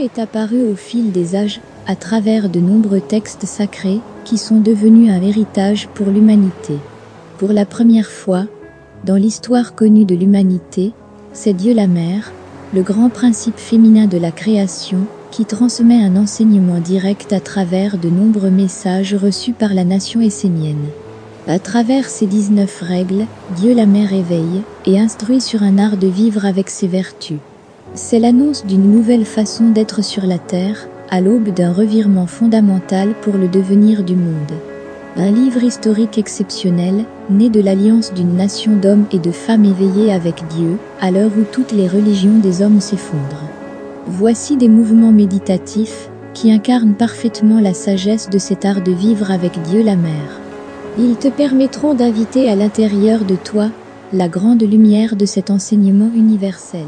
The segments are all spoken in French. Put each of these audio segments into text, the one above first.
est apparu au fil des âges, à travers de nombreux textes sacrés, qui sont devenus un héritage pour l'humanité. Pour la première fois, dans l'histoire connue de l'humanité, c'est Dieu la Mère, le grand principe féminin de la création, qui transmet un enseignement direct à travers de nombreux messages reçus par la nation essénienne. À travers ces 19 règles, Dieu la Mère éveille et instruit sur un art de vivre avec ses vertus. C'est l'annonce d'une nouvelle façon d'être sur la terre, à l'aube d'un revirement fondamental pour le devenir du monde. Un livre historique exceptionnel, né de l'alliance d'une nation d'hommes et de femmes éveillés avec Dieu, à l'heure où toutes les religions des hommes s'effondrent. Voici des mouvements méditatifs, qui incarnent parfaitement la sagesse de cet art de vivre avec Dieu la Mère. Ils te permettront d'inviter à l'intérieur de toi, la grande lumière de cet enseignement universel.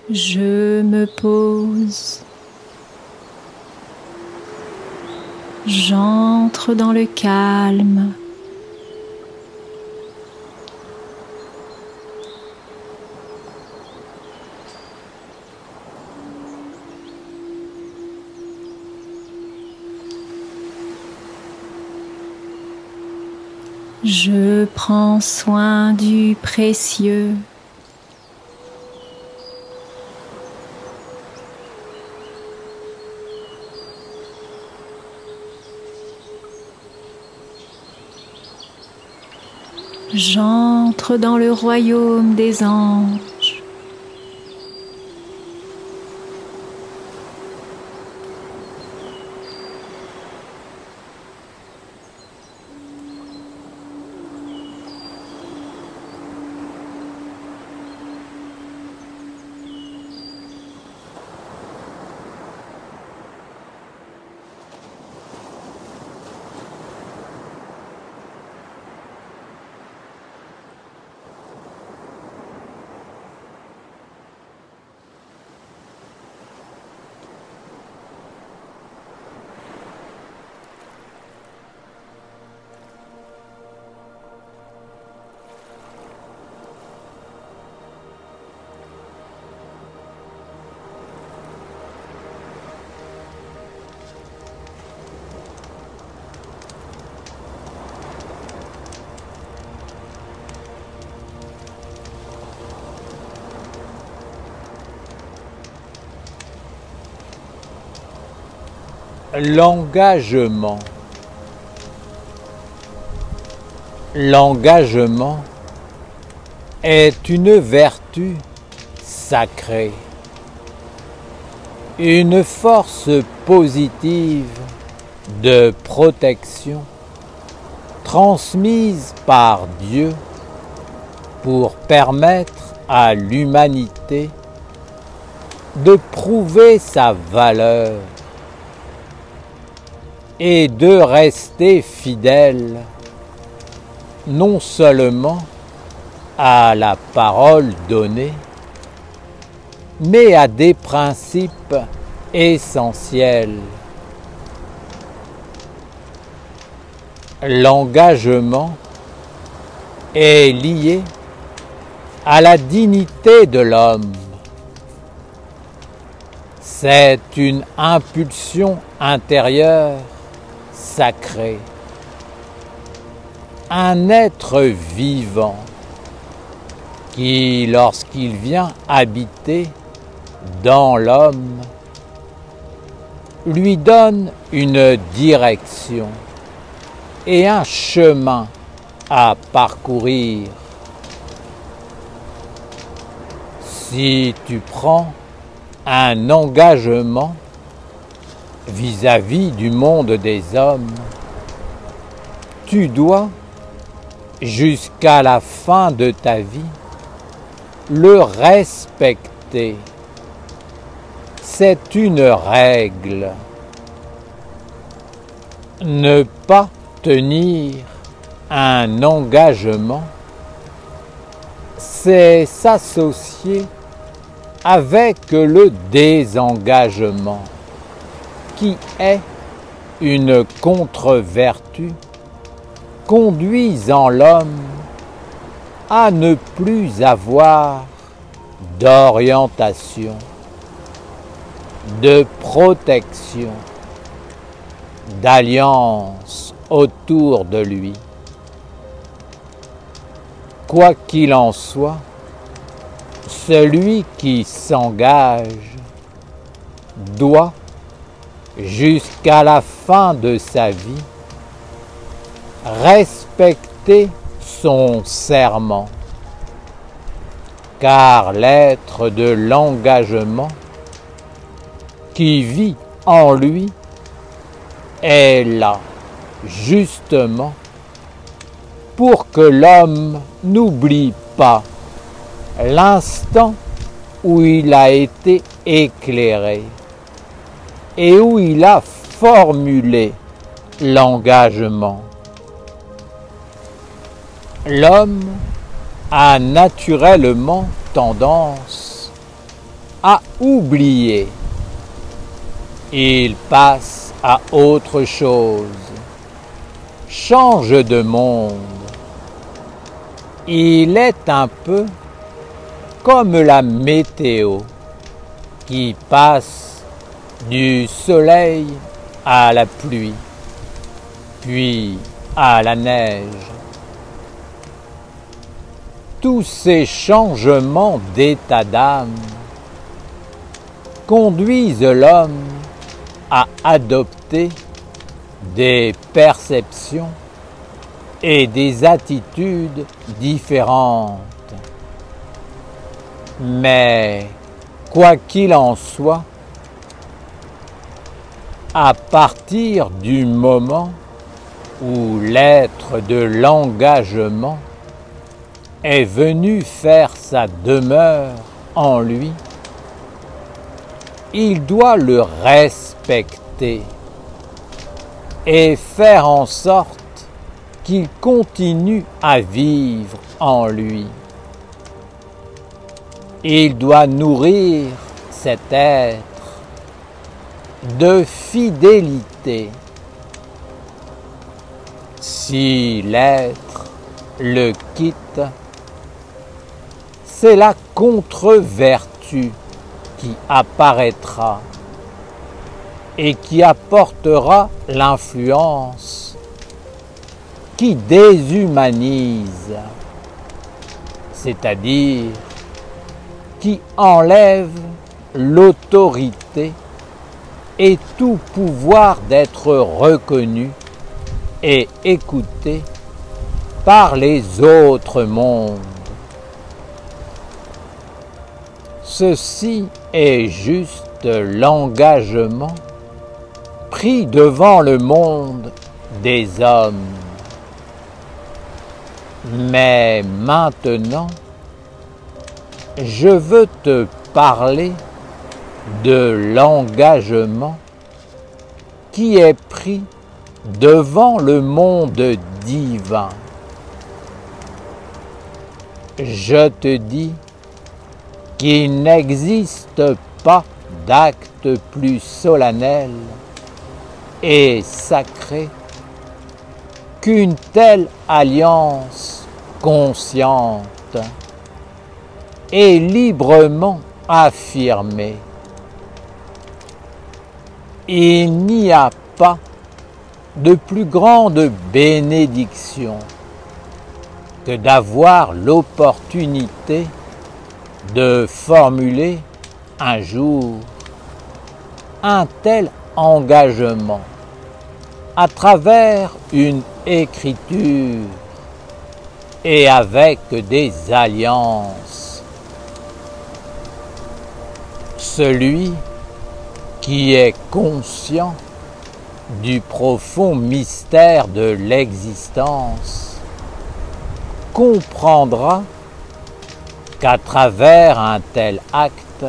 Je me pose. J'entre dans le calme. Je prends soin du précieux. J'entre dans le royaume des anges. L'engagement. L'engagement est une vertu sacrée, une force positive de protection transmise par Dieu pour permettre à l'humanité de prouver sa valeur et de rester fidèle non seulement à la parole donnée, mais à des principes essentiels. L'engagement est lié à la dignité de l'homme. C'est une impulsion intérieure sacrée, un être vivant qui, lorsqu'il vient habiter dans l'homme, lui donne une direction et un chemin à parcourir. Si tu prends un engagement vis-à-vis du monde des hommes, tu dois, jusqu'à la fin de ta vie, le respecter. C'est une règle. Ne pas tenir un engagement, c'est s'associer avec le désengagement, qui est une contre-vertu conduisant l'homme à ne plus avoir d'orientation, de protection, d'alliance autour de lui. Quoi qu'il en soit, celui qui s'engage doit, jusqu'à la fin de sa vie, respecter son serment, car l'être de l'engagement qui vit en lui est là, justement, pour que l'homme n'oublie pas l'instant où il a été éclairé et où il a formulé l'engagement. L'homme a naturellement tendance à oublier. Il passe à autre chose, change de monde. Il est un peu comme la météo qui passe du soleil à la pluie, puis à la neige. Tous ces changements d'état d'âme conduisent l'homme à adopter des perceptions et des attitudes différentes. Mais, quoi qu'il en soit, à partir du moment où l'être de l'engagement est venu faire sa demeure en lui, il doit le respecter et faire en sorte qu'il continue à vivre en lui. Il doit nourrir cet être de fidélité. Si l'être le quitte, c'est la contre-vertu qui apparaîtra et qui apportera l'influence qui déshumanise, c'est-à-dire qui enlève l'autorité et tout pouvoir d'être reconnu et écouté par les autres mondes. Ceci est juste l'engagement pris devant le monde des hommes. Mais maintenant, je veux te parler de l'engagement qui est pris devant le monde divin. Je te dis qu'il n'existe pas d'acte plus solennel et sacré qu'une telle alliance consciente et librement affirmée. Il n'y a pas de plus grande bénédiction que d'avoir l'opportunité de formuler un jour un tel engagement à travers une écriture et avec des alliances. Celui qui est conscient du profond mystère de l'existence comprendra qu'à travers un tel acte,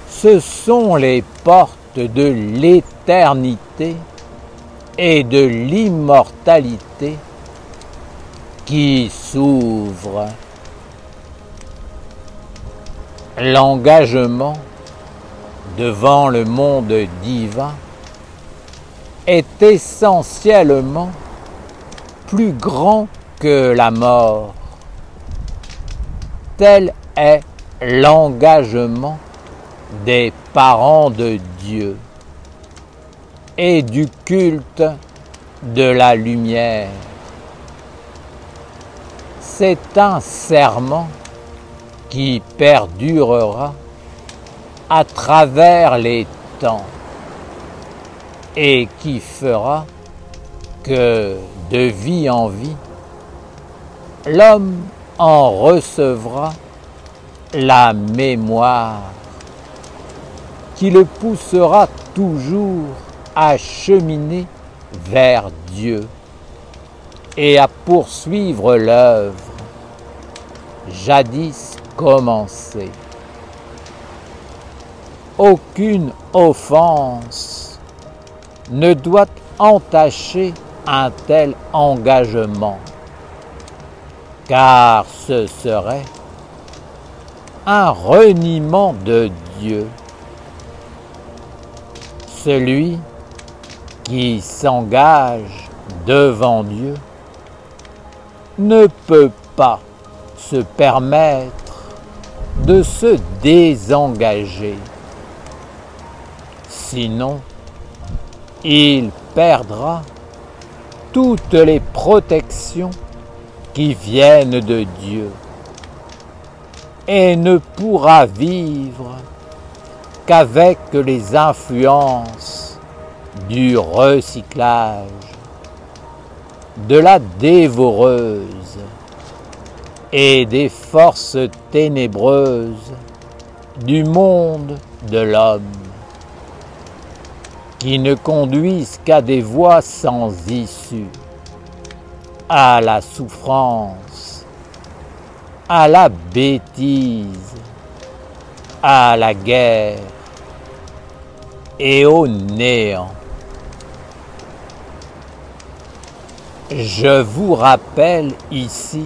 ce sont les portes de l'éternité et de l'immortalité qui s'ouvrent. L'engagement devant le monde divin est essentiellement plus grand que la mort. Tel est l'engagement des parents de Dieu et du culte de la lumière. C'est un serment qui perdurera à travers les temps et qui fera que de vie en vie, l'homme en recevra la mémoire qui le poussera toujours à cheminer vers Dieu et à poursuivre l'œuvre jadis commencée. Aucune offense ne doit entacher un tel engagement, car ce serait un reniement de Dieu. Celui qui s'engage devant Dieu ne peut pas se permettre de se désengager. Sinon, il perdra toutes les protections qui viennent de Dieu et ne pourra vivre qu'avec les influences du recyclage, de la dévoreuse et des forces ténébreuses du monde de l'homme, qui ne conduisent qu'à des voies sans issue, à la souffrance, à la bêtise, à la guerre et au néant. Je vous rappelle ici,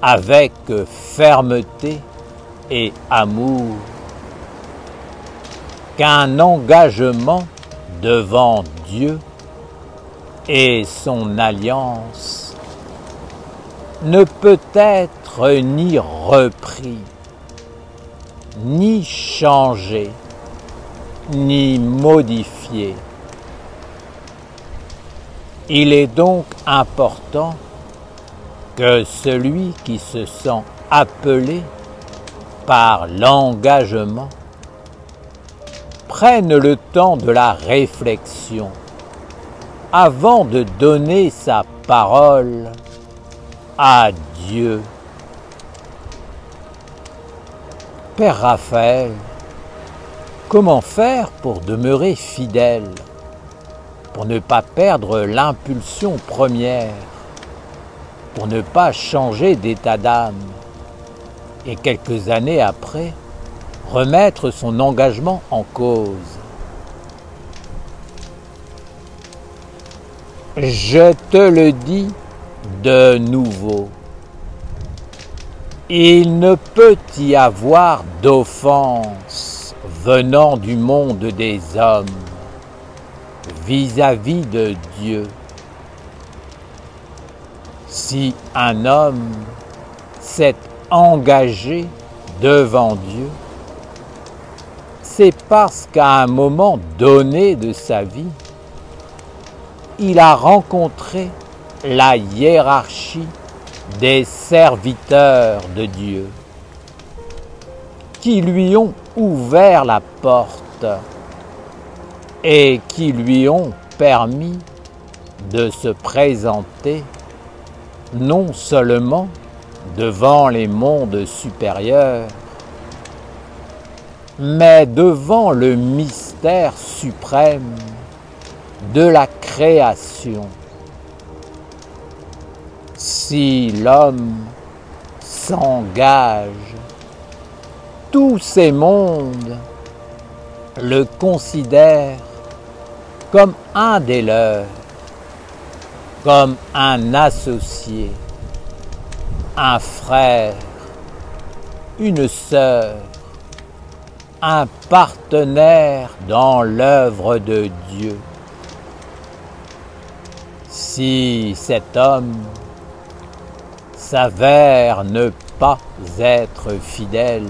avec fermeté et amour, qu'un engagement devant Dieu et son alliance ne peut être ni repris, ni changé, ni modifié. Il est donc important que celui qui se sent appelé par l'engagement prenne le temps de la réflexion avant de donner sa parole à Dieu. Père Raphaël, comment faire pour demeurer fidèle, pour ne pas perdre l'impulsion première, pour ne pas changer d'état d'âme et quelques années après, remettre son engagement en cause? Je te le dis de nouveau, il ne peut y avoir d'offense venant du monde des hommes vis-à-vis de Dieu. Si un homme s'est engagé devant Dieu, c'est parce qu'à un moment donné de sa vie, il a rencontré la hiérarchie des serviteurs de Dieu, qui lui ont ouvert la porte et qui lui ont permis de se présenter non seulement devant les mondes supérieurs, mais devant le mystère suprême de la création. Si l'homme s'engage, tous ces mondes le considèrent comme un des leurs, comme un associé, un frère, une sœur, un partenaire dans l'œuvre de Dieu. Si cet homme s'avère ne pas être fidèle,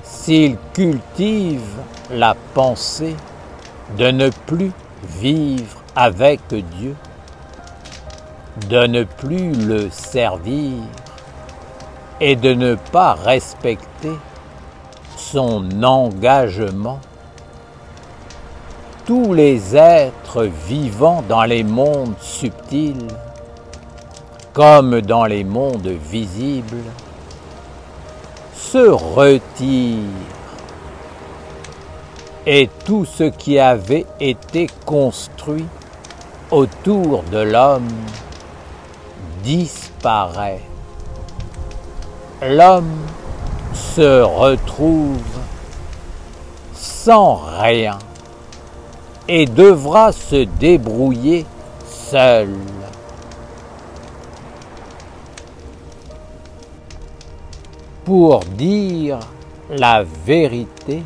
s'il cultive la pensée de ne plus vivre avec Dieu, de ne plus le servir et de ne pas respecter son engagement, tous les êtres vivants dans les mondes subtils comme dans les mondes visibles se retirent et tout ce qui avait été construit autour de l'homme disparaît. L'homme se retrouve sans rien et devra se débrouiller seul. Pour dire la vérité,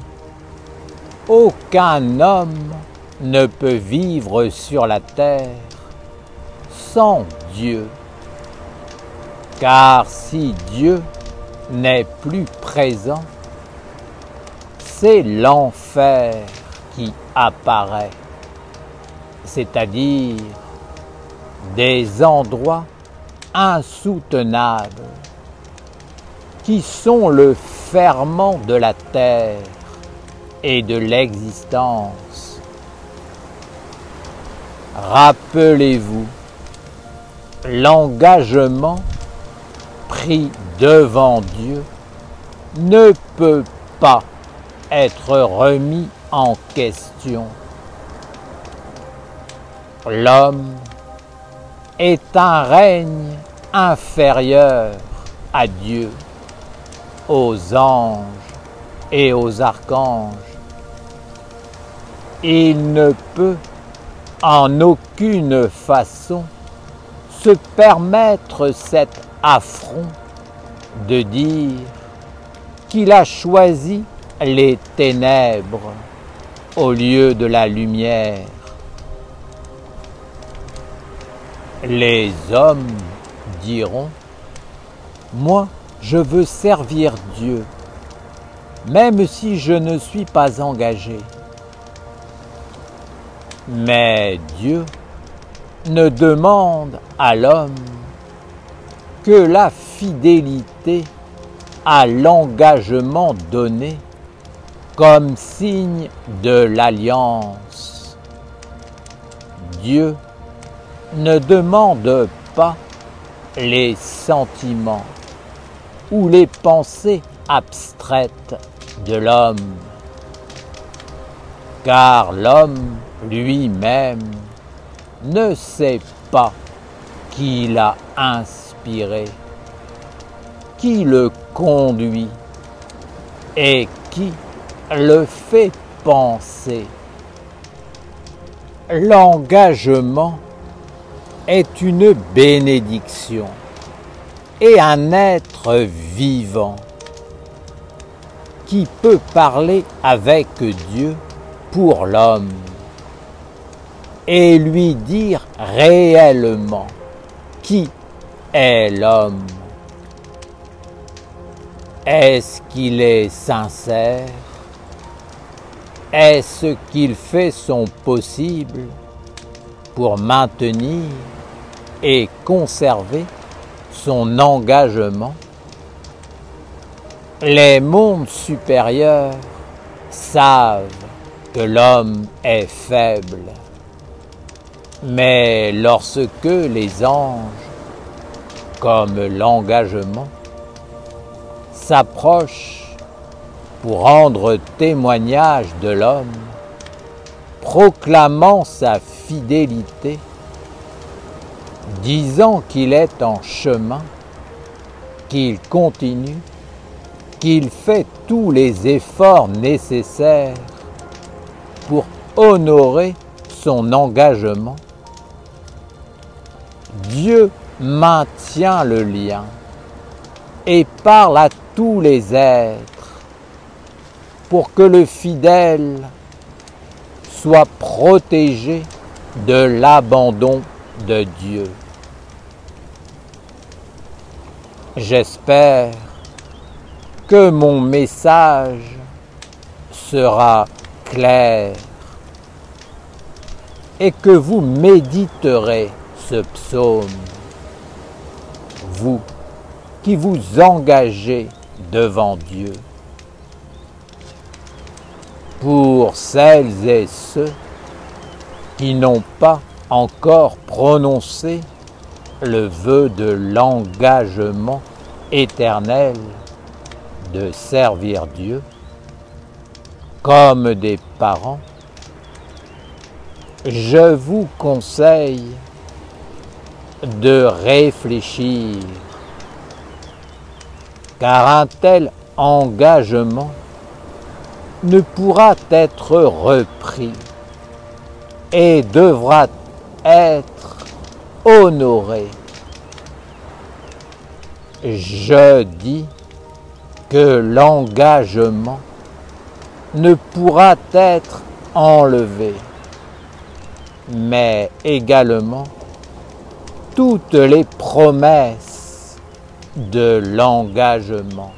aucun homme ne peut vivre sur la terre sans Dieu. Car si Dieu n'est plus présent, c'est l'enfer qui apparaît, c'est-à-dire des endroits insoutenables qui sont le ferment de la terre et de l'existence. Rappelez-vous, l'engagement pris devant Dieu ne peut pas être remis en question. L'homme est un règne inférieur à Dieu, aux anges et aux archanges. Il ne peut en aucune façon se permettre cet affront de dire qu'il a choisi les ténèbres au lieu de la lumière. Les hommes diront: moi, je veux servir Dieu, même si je ne suis pas engagé. Mais Dieu ne demande à l'homme que la fidélité à l'engagement donné comme signe de l'alliance. Dieu ne demande pas les sentiments ou les pensées abstraites de l'homme, car l'homme lui-même ne sait pas qui l'a inspiré, qui le conduit et qui le fait penser. L'engagement est une bénédiction et un être vivant qui peut parler avec Dieu pour l'homme et lui dire réellement qui est l'homme. Est-ce qu'il est sincère? Est-ce qu'il fait son possible pour maintenir et conserver son engagement? Les mondes supérieurs savent que l'homme est faible, mais lorsque les anges, comme l'engagement, s'approchent pour rendre témoignage de l'homme, proclamant sa fidélité, disant qu'il est en chemin, qu'il continue, qu'il fait tous les efforts nécessaires pour honorer son engagement, Dieu maintient le lien et parle à tous les êtres pour que le fidèle soit protégé de l'abandon de Dieu. J'espère que mon message sera clair et que vous méditerez ce psaume, vous qui vous engagez devant Dieu. Pour celles et ceux qui n'ont pas encore prononcé le vœu de l'engagement éternel de servir Dieu comme des parents, je vous conseille de réfléchir, car un tel engagement ne pourra être repris et devra être honoré. Je dis que l'engagement ne pourra être enlevé, mais également toutes les promesses de l'engagement.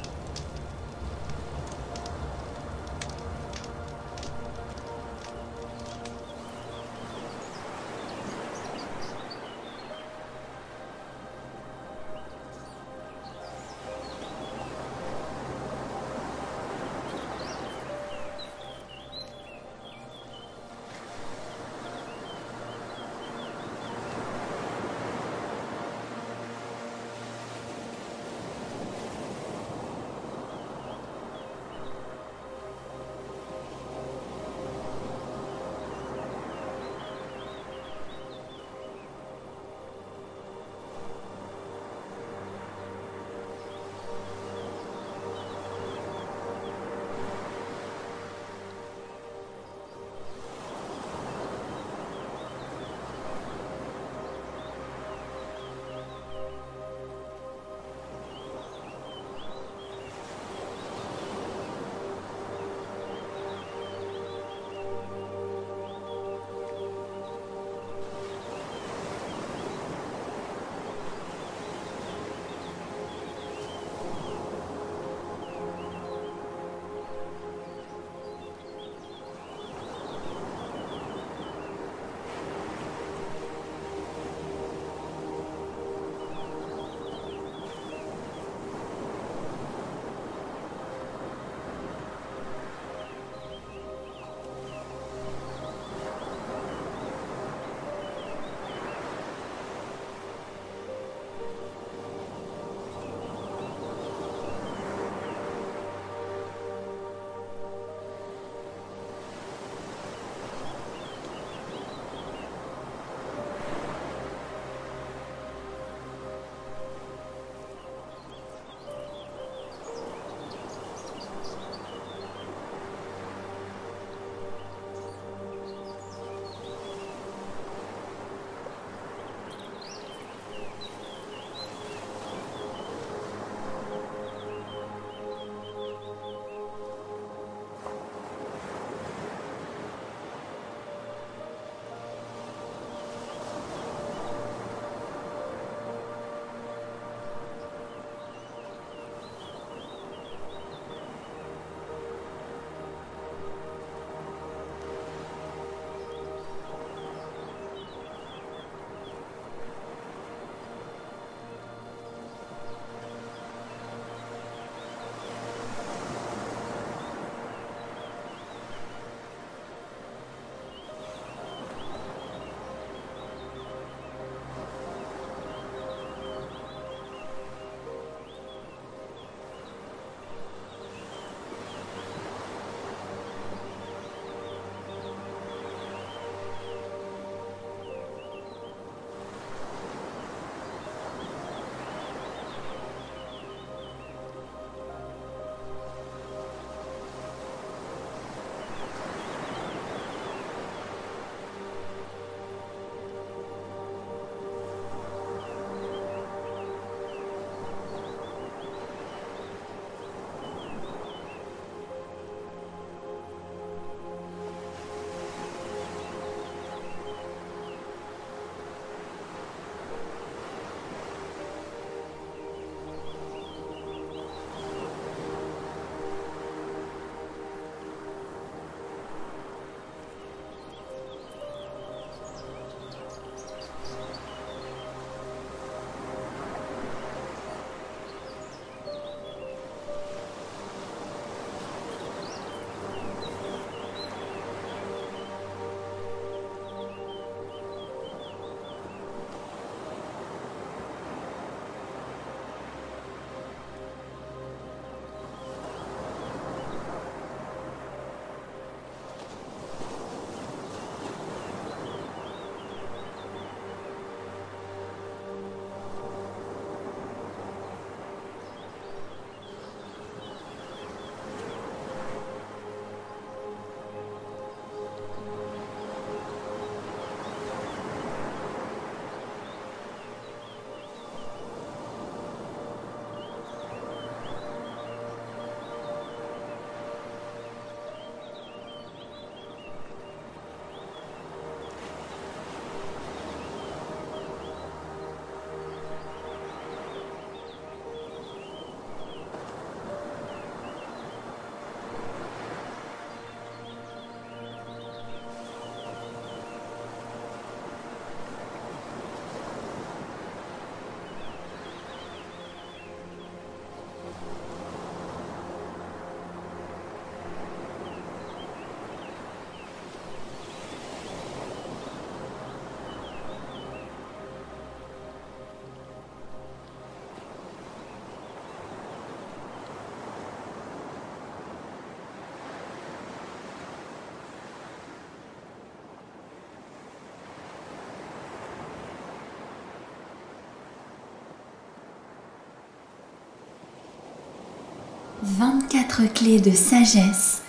24 clés de sagesse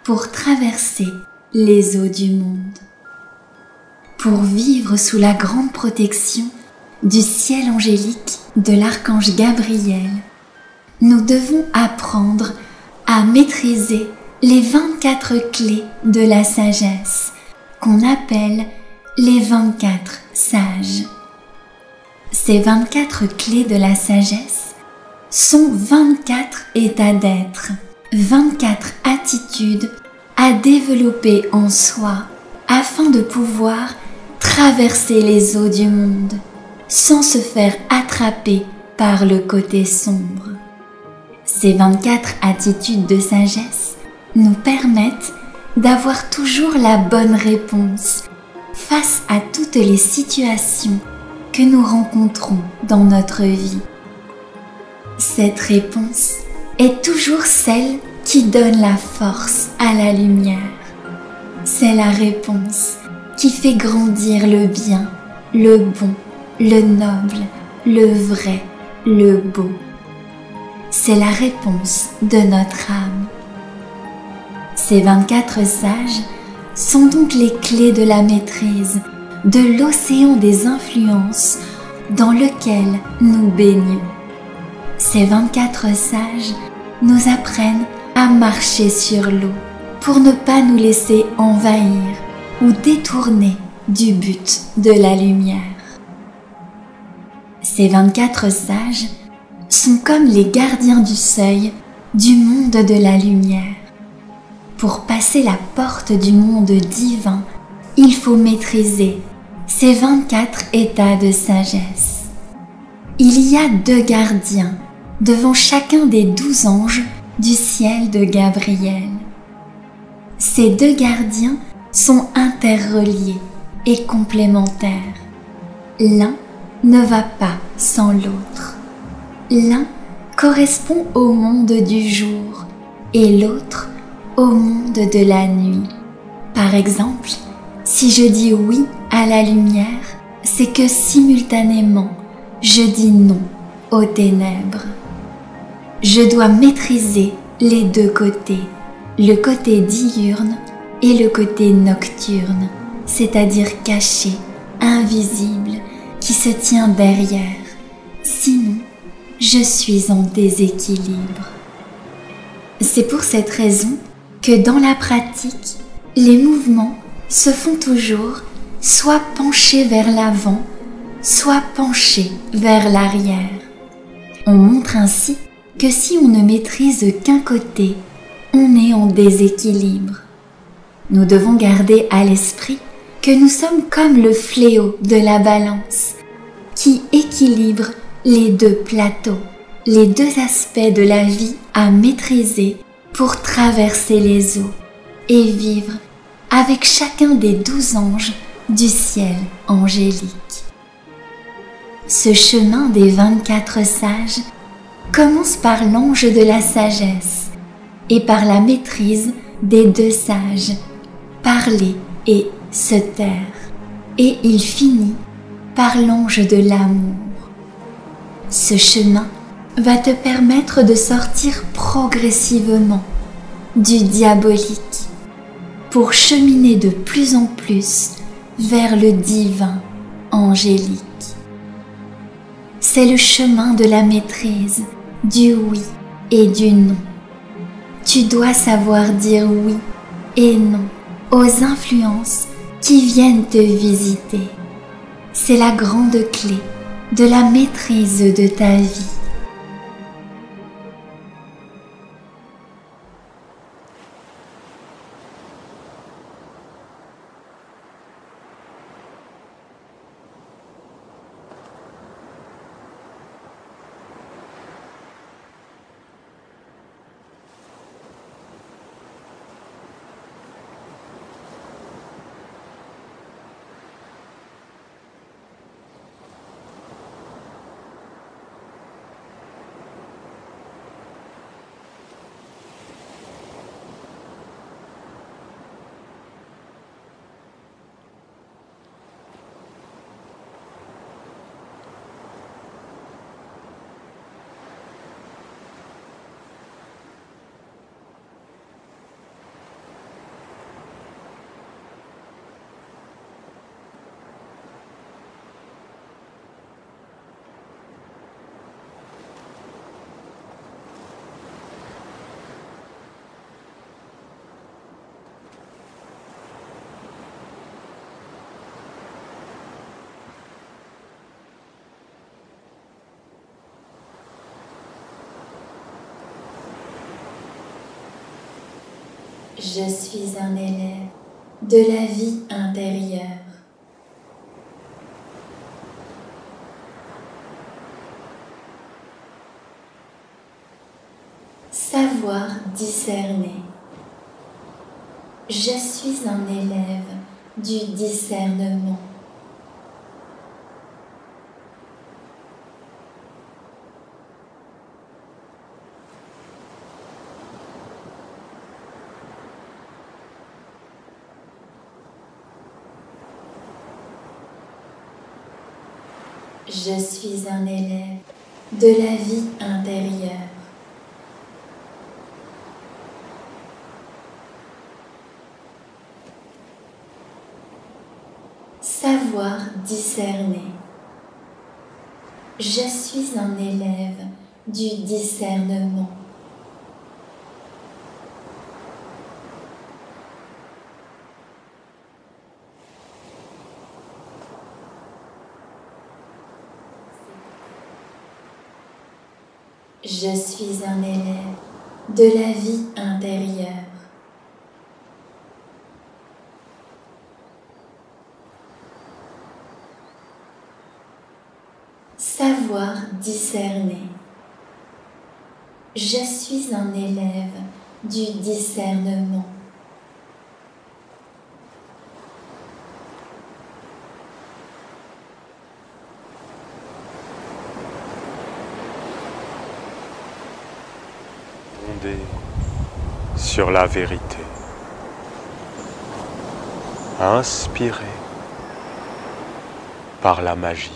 pour traverser les eaux du monde. Pour vivre sous la grande protection du ciel angélique de l'archange Gabriel, nous devons apprendre à maîtriser les 24 clés de la sagesse qu'on appelle les 24 sages. Ces 24 clés de la sagesse sont 24 états d'être, 24 attitudes à développer en soi afin de pouvoir traverser les eaux du monde sans se faire attraper par le côté sombre. Ces 24 attitudes de sagesse nous permettent d'avoir toujours la bonne réponse face à toutes les situations que nous rencontrons dans notre vie. Cette réponse est toujours celle qui donne la force à la lumière. C'est la réponse qui fait grandir le bien, le bon, le noble, le vrai, le beau. C'est la réponse de notre âme. Ces 24 sages sont donc les clés de la maîtrise de l'océan des influences dans lequel nous baignons. Ces 24 sages nous apprennent à marcher sur l'eau pour ne pas nous laisser envahir ou détourner du but de la lumière. Ces 24 sages sont comme les gardiens du seuil du monde de la lumière. Pour passer la porte du monde divin, il faut maîtriser ces 24 états de sagesse. Il y a 2 gardiens devant chacun des 12 anges du ciel de Gabriel. Ces 2 gardiens sont interreliés et complémentaires. L'un ne va pas sans l'autre. L'un correspond au monde du jour et l'autre au monde de la nuit. Par exemple, si je dis oui à la lumière, c'est que simultanément, je dis non aux ténèbres. Je dois maîtriser les 2 côtés, le côté diurne et le côté nocturne, c'est-à-dire caché, invisible, qui se tient derrière. Sinon, je suis en déséquilibre. C'est pour cette raison que dans la pratique, les mouvements se font toujours soit penchés vers l'avant, soit penchés vers l'arrière. On montre ainsi que si on ne maîtrise qu'un côté, on est en déséquilibre. Nous devons garder à l'esprit que nous sommes comme le fléau de la balance qui équilibre les 2 plateaux, les 2 aspects de la vie à maîtriser pour traverser les eaux et vivre avec chacun des 12 anges du ciel angélique. Ce chemin des 24 sages commence par l'ange de la sagesse et par la maîtrise des 2 sages, parler et se taire, et il finit par l'ange de l'amour. Ce chemin va te permettre de sortir progressivement du diabolique pour cheminer de plus en plus vers le divin angélique. C'est le chemin de la maîtrise, du oui et du non. Tu dois savoir dire oui et non aux influences qui viennent te visiter. C'est la grande clé de la maîtrise de ta vie. Je suis un élève de la vie intérieure. Savoir discerner. Je suis un élève du discernement. Je suis un élève de la vie intérieure. Savoir discerner. Je suis un élève du discernement. Je suis un élève de la vie intérieure. Savoir discerner. Je suis un élève du discernement. Fondé sur la vérité. Inspiré par la magie.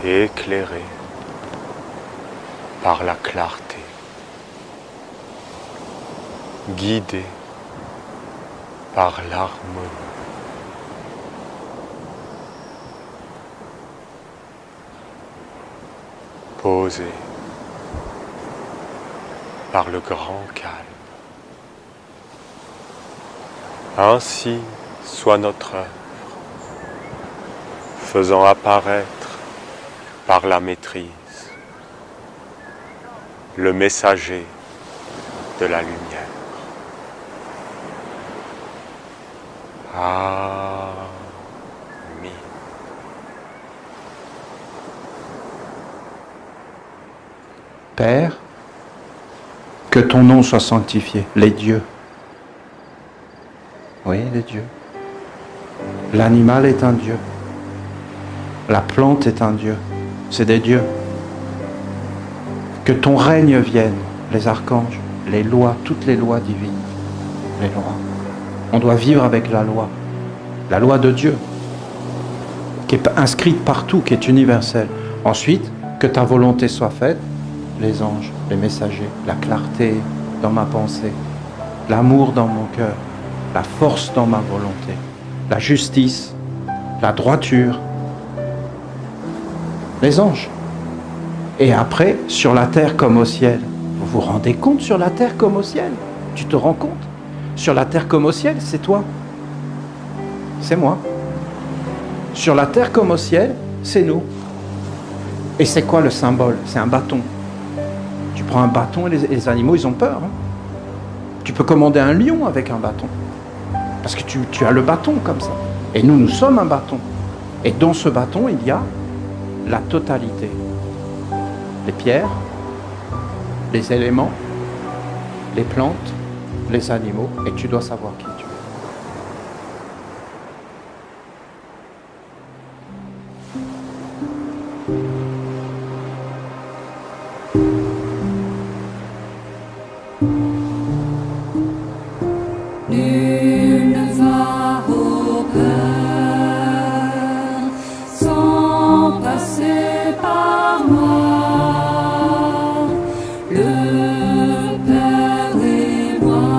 Éclairé par la clarté, guidé par l'harmonie. Posé par le grand calme. Ainsi soit notre œuvre, faisant apparaître par la maîtrise le messager de la lumière. Amen. Père, que ton nom soit sanctifié, les dieux. Oui, les dieux. L'animal est un dieu. La plante est un dieu. C'est des dieux. Que ton règne vienne, les archanges, les lois, toutes les lois divines, les lois. On doit vivre avec la loi de Dieu, qui est inscrite partout, qui est universelle. Ensuite, que ta volonté soit faite, les anges, les messagers, la clarté dans ma pensée, l'amour dans mon cœur, la force dans ma volonté, la justice, la droiture, les anges. Et après, sur la terre comme au ciel. Vous vous rendez compte, sur la terre comme au ciel? Tu te rends compte? Sur la terre comme au ciel, c'est toi. C'est moi. Sur la terre comme au ciel, c'est nous. Et c'est quoi le symbole? C'est un bâton. Tu prends un bâton et les animaux, ils ont peur. Hein. Tu peux commander un lion avec un bâton. Parce que tu as le bâton comme ça. Et nous, nous sommes un bâton. Et dans ce bâton, il y a la totalité. Les pierres, les éléments, les plantes, les animaux, et tu dois savoir qui tu es. Nul ne va au cœur sans passer par moi. Le Père et moi,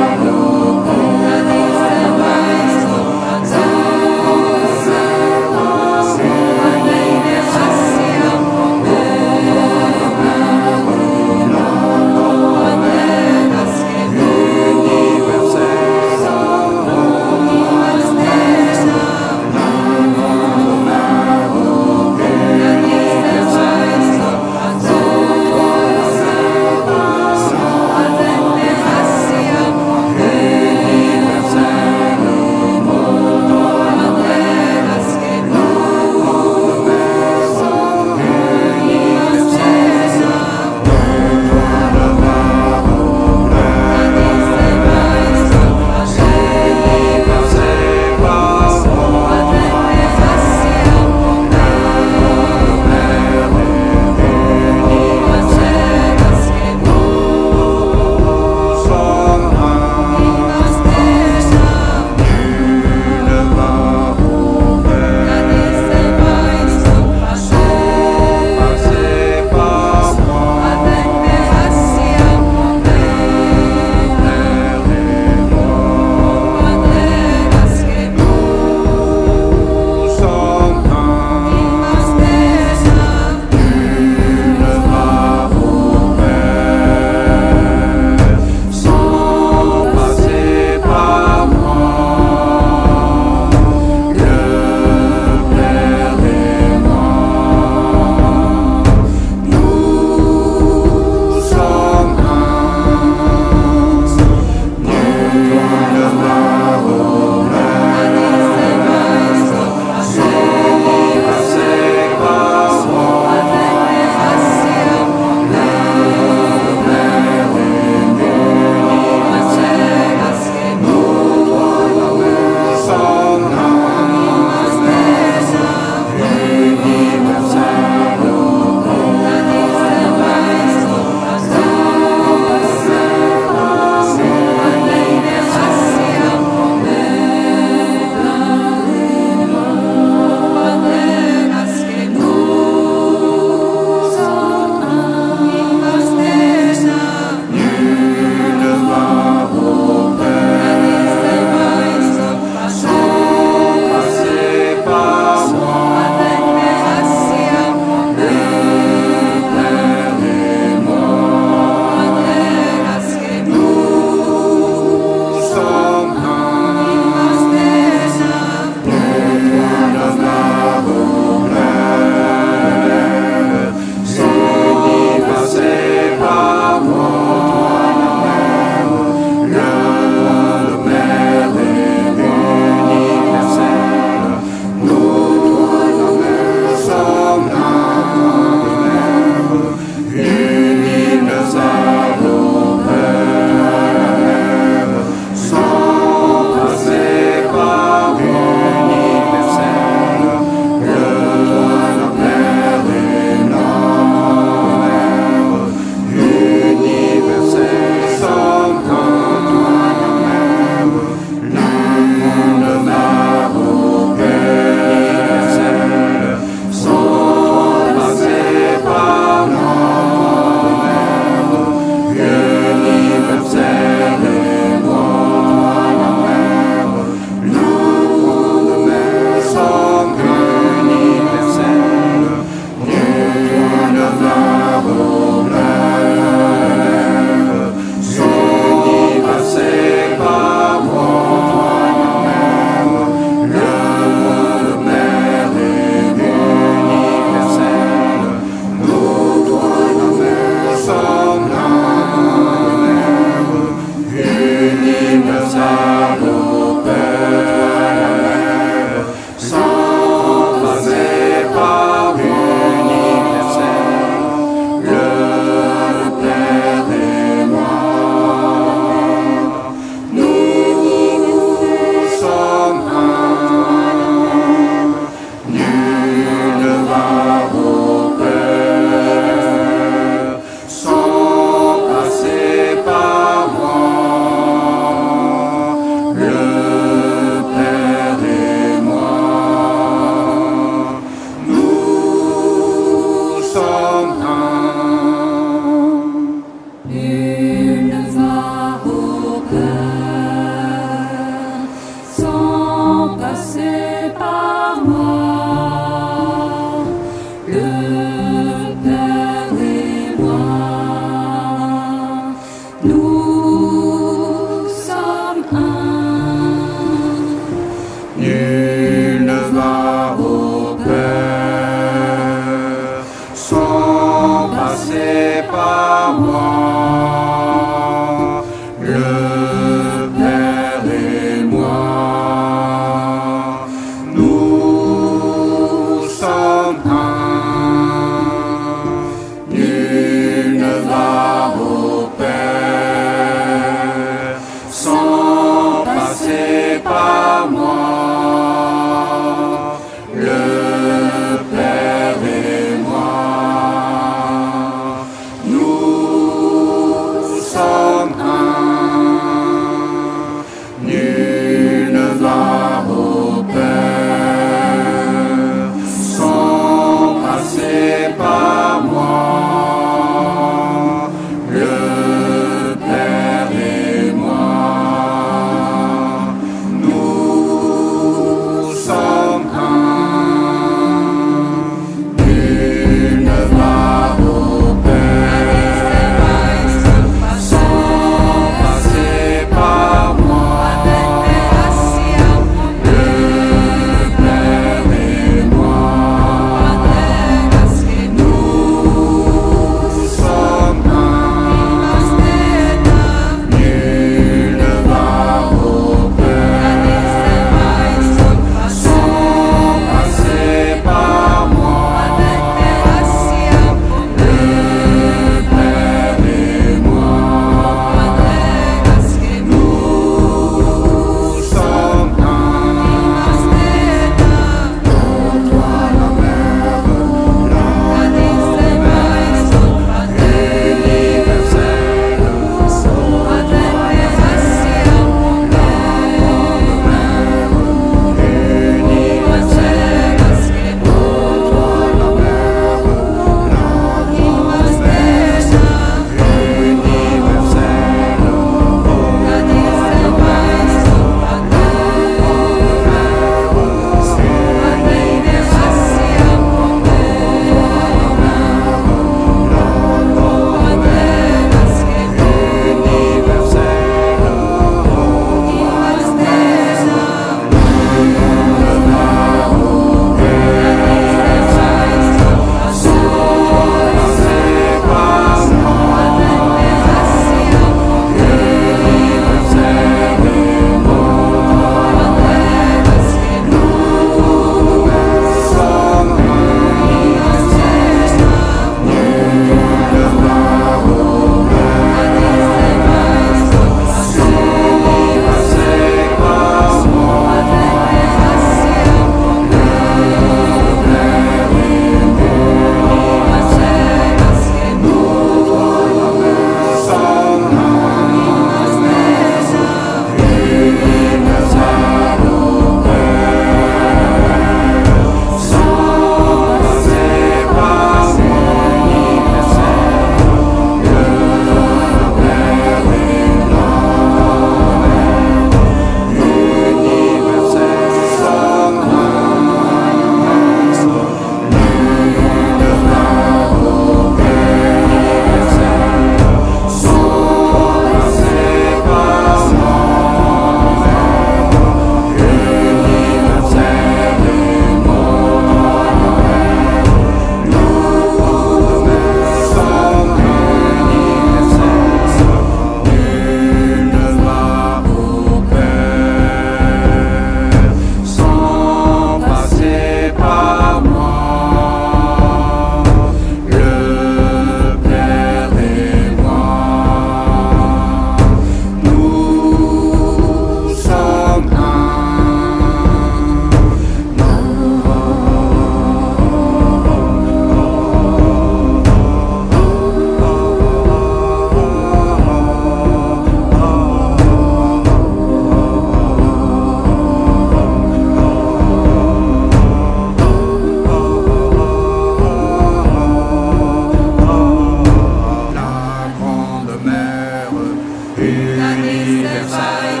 universelle,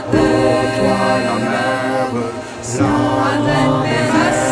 ô toi la mère, l'enfant des mères.